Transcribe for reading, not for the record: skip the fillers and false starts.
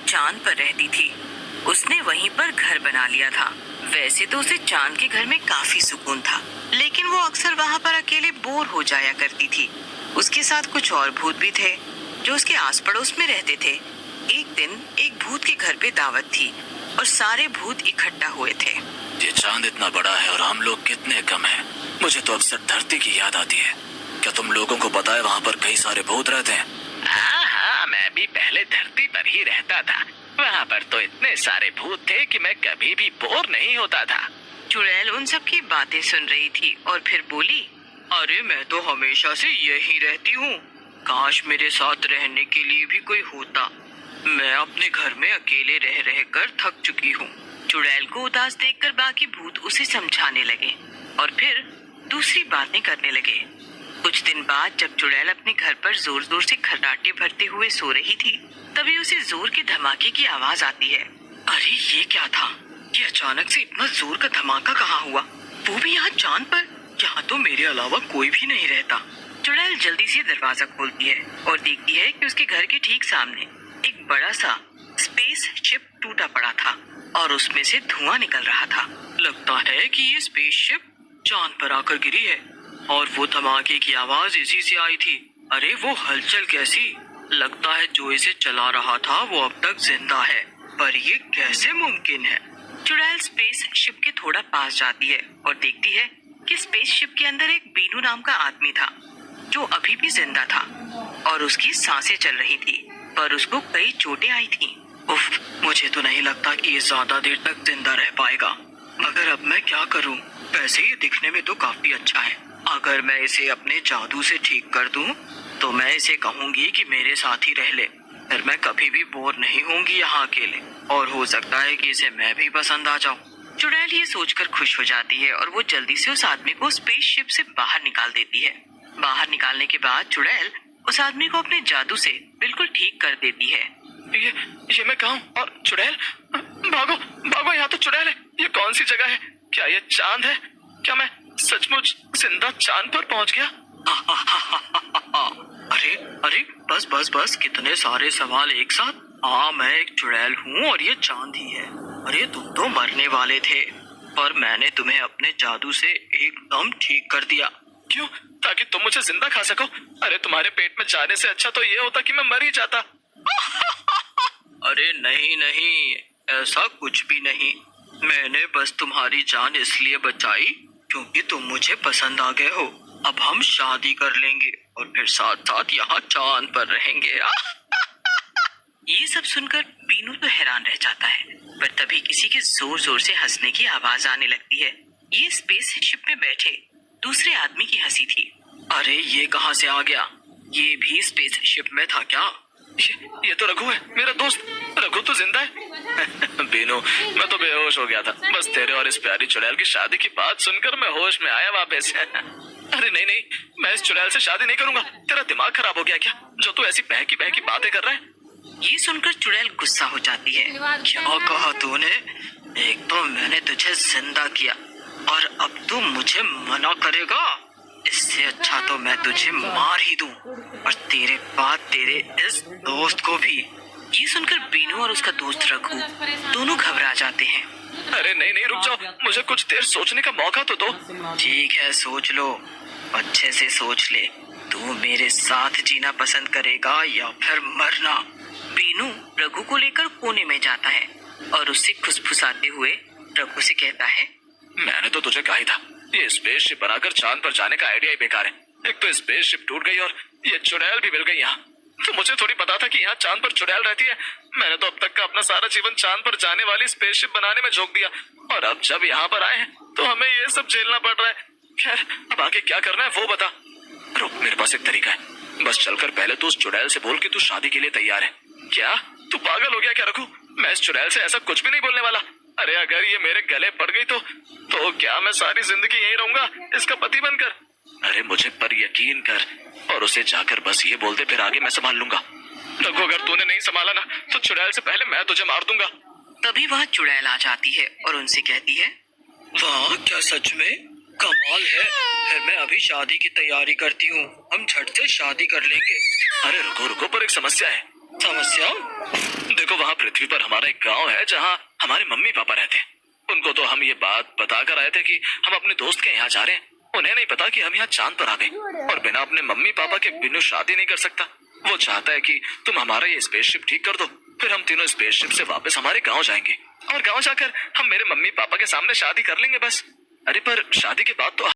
चांद पर रहती थी। उसने वहीं पर घर बना लिया था। वैसे तो उसे चांद के घर में काफी सुकून था, लेकिन वो अक्सर वहाँ पर अकेले बोर हो जाया करती थी। उसके साथ कुछ और भूत भी थे जो उसके आस पड़ोस में रहते थे। एक दिन एक भूत के घर पे दावत थी और सारे भूत इकट्ठा हुए थे। ये चांद इतना बड़ा है और हम लोग कितने कम हैं। मुझे तो अक्सर धरती की याद आती है। क्या तुम लोगों को पता है वहाँ पर कई सारे भूत रहते हैं? हाँ, मैं भी पहले धरती पर ही रहता था। वहाँ पर तो इतने सारे भूत थे कि मैं कभी भी बोर नहीं होता था। चुड़ैल उन सब की बातें सुन रही थी और फिर बोली, अरे मैं तो हमेशा से यही रहती हूँ। काश मेरे साथ रहने के लिए भी कोई होता। मैं अपने घर में अकेले रह रह कर थक चुकी हूँ। चुड़ैल को उदास देखकर बाकी भूत उसे समझाने लगे और फिर दूसरी बातें करने लगे। कुछ दिन बाद जब चुड़ैल अपने घर पर जोर जोर से खर्राटे भरते हुए सो रही थी, तभी उसे जोर के धमाके की आवाज आती है। अरे ये क्या था? ये अचानक से इतना जोर का धमाका कहाँ हुआ? वो भी यहाँ चांद पर? यहाँ तो मेरे अलावा कोई भी नहीं रहता। चुड़ैल जल्दी से दरवाजा खोलती है और देखती है कि उसके घर के ठीक सामने एक बड़ा सा स्पेस शिप टूटा पड़ा था और उसमें से धुआं निकल रहा था। लगता है कि ये स्पेस शिप चांद पर आकर गिरी है और वो धमाके की आवाज इसी से आई थी। अरे वो हलचल कैसी? लगता है जो इसे चला रहा था वो अब तक जिंदा है, पर ये कैसे मुमकिन है? चुड़ैल स्पेस शिप के थोड़ा पास जाती है और देखती है कि स्पेस शिप के अंदर एक बीनू नाम का आदमी था जो अभी भी जिंदा था और उसकी सांसें चल रही थी, पर उसको कई चोटें आई थी। उफ, मुझे तो नहीं लगता कि ये ज्यादा देर तक जिंदा रह पाएगा। मगर अब मैं क्या करूं? वैसे ये दिखने में तो काफी अच्छा है। अगर मैं इसे अपने जादू से ठीक कर दूं, तो मैं इसे कहूंगी कि मेरे साथ ही रह ले। फिर मैं कभी भी बोर नहीं होंगी यहाँ अकेले, और हो सकता है कि इसे मैं भी पसंद आ जाऊं। चुड़ैल ये सोचकर खुश हो जाती है और वो जल्दी से उस आदमी को स्पेसशिप से बाहर निकाल देती है। बाहर निकालने के बाद चुड़ैल उस आदमी को अपने जादू से बिल्कुल ठीक कर देती है। ये मैं कहाँ हूँ? और चुड़ैल, भागो भागो, यहाँ तो चुड़ैल है। ये कौन सी जगह है? क्या ये चांद है? क्या मैं सचमुच जिंदा चांद पर पहुँच गया? अरे अरे, बस बस बस, कितने सारे सवाल एक साथ। हाँ, मैं एक चुड़ैल हूँ और ये चांद ही है। अरे तुम तो मरने वाले थे, पर मैंने तुम्हें अपने जादू से एकदम ठीक कर दिया। क्यों? ताकि तुम मुझे जिंदा खा सको? अरे तुम्हारे पेट में जाने से अच्छा तो ये होता कि मैं मर ही जाता। अरे नहीं नहीं, ऐसा कुछ भी नहीं। मैंने बस तुम्हारी जान इसलिए बचाई क्योंकि तुम मुझे पसंद आ गए हो। अब हम शादी कर लेंगे और फिर साथ साथ यहाँ चांद पर रहेंगे। ये सब सुनकर बीनू तो हैरान रह जाता है, पर तभी किसी के जोर जोर से हंसने की आवाज आने लगती है। ये स्पेसशिप में बैठे दूसरे आदमी की हंसी थी। अरे ये कहाँ से आ गया? ये भी स्पेसशिप में था क्या? ये तो रघु है, मेरा दोस्त। रघु तो जिंदा है। बीनू, मैं तो बेहोश हो गया था। बस तेरे और इस प्यारी चुड़ैल की शादी की बात सुनकर मैं होश में आया वापस। अरे नहीं नहीं, मैं इस चुड़ैल से शादी नहीं करूंगा। तेरा दिमाग खराब हो गया क्या, जो तू ऐसी बहकी बहकी बातें कर रहा है? ये सुनकर चुड़ैल गुस्सा हो जाती है। क्या कहा तूने? एक तो मैंने तुझे जिंदा किया और अब तू मुझे मना करेगा? इससे अच्छा तो मैं तुझे मार ही दूं और तेरे बाद तेरे इस दोस्त को भी। ये सुनकर बीनू और उसका दोस्त रघु दोनों घबरा जाते हैं। अरे नहीं नहीं, रुक जाओ, मुझे कुछ देर सोचने का मौका तो दो। ठीक है, सोच लो, अच्छे से सोच ले। तू मेरे साथ जीना पसंद करेगा या फिर मरना? बीनू रघु को लेकर कोने में जाता है और उससे खुसफुसाते हुए रघु से कहता है, मैंने तो तुझे कहा ही था, ये स्पेसशिप बनाकर चांद पर जाने का आइडिया ही बेकार है। एक तो स्पेसशिप टूट गई और ये चुड़ैल भी मिल गई यहाँ। तो मुझे थोड़ी पता था कि यहाँ चांद पर चुड़ैल रहती है। मैंने तो अब तक का अपना सारा जीवन चांद पर जाने वाली स्पेसशिप बनाने में झोंक दिया, और अब जब यहाँ पर आए हैं तो हमें ये सब झेलना पड़ रहा है। खैर, अब आगे क्या करना है वो बता। रुक, मेरे पास एक तरीका है। बस चलकर पहले तो उस चुड़ैल से बोल कि तू शादी के लिए तैयार है। क्या तू पागल हो गया क्या रघु? मैं इस चुड़ैल से ऐसा कुछ भी नहीं बोलने वाला। अरे अगर ये मेरे गले पड़ गई तो क्या मैं सारी जिंदगी यही रहूंगा इसका पति बनकर? अरे मुझे पर यकीन कर और उसे जाकर बस ये बोल दे, फिर आगे मैं संभाल लूंगा। रघु, अगर तूने नहीं संभाला ना तो चुड़ैल से पहले मैं तुझे मार दूंगा। तभी वह चुड़ैल आ जाती है और उनसे कहती है, वाह, क्या सच में कमाल है। फिर मैं अभी शादी की तैयारी करती हूँ, हम झट से शादी कर लेंगे। अरे रुको रुको, पर एक समस्या है। समस्या? देखो वहाँ पृथ्वी पर हमारा एक गांव है जहाँ हमारे मम्मी पापा रहते हैं। उनको तो हम ये बात बताकर आए थे कि हम अपने दोस्त के यहाँ जा रहे हैं। उन्हें नहीं पता कि हम यहाँ चांद पर आ गए, और बिना अपने मम्मी पापा के बिनु शादी नहीं कर सकता। वो चाहता है कि तुम हमारा ये स्पेसशिप ठीक कर दो, फिर हम तीनों स्पेसशिप से वापस हमारे गांव जाएंगे और गांव जाकर हम मेरे मम्मी पापा के सामने शादी कर लेंगे बस। अरे पर शादी के बाद तो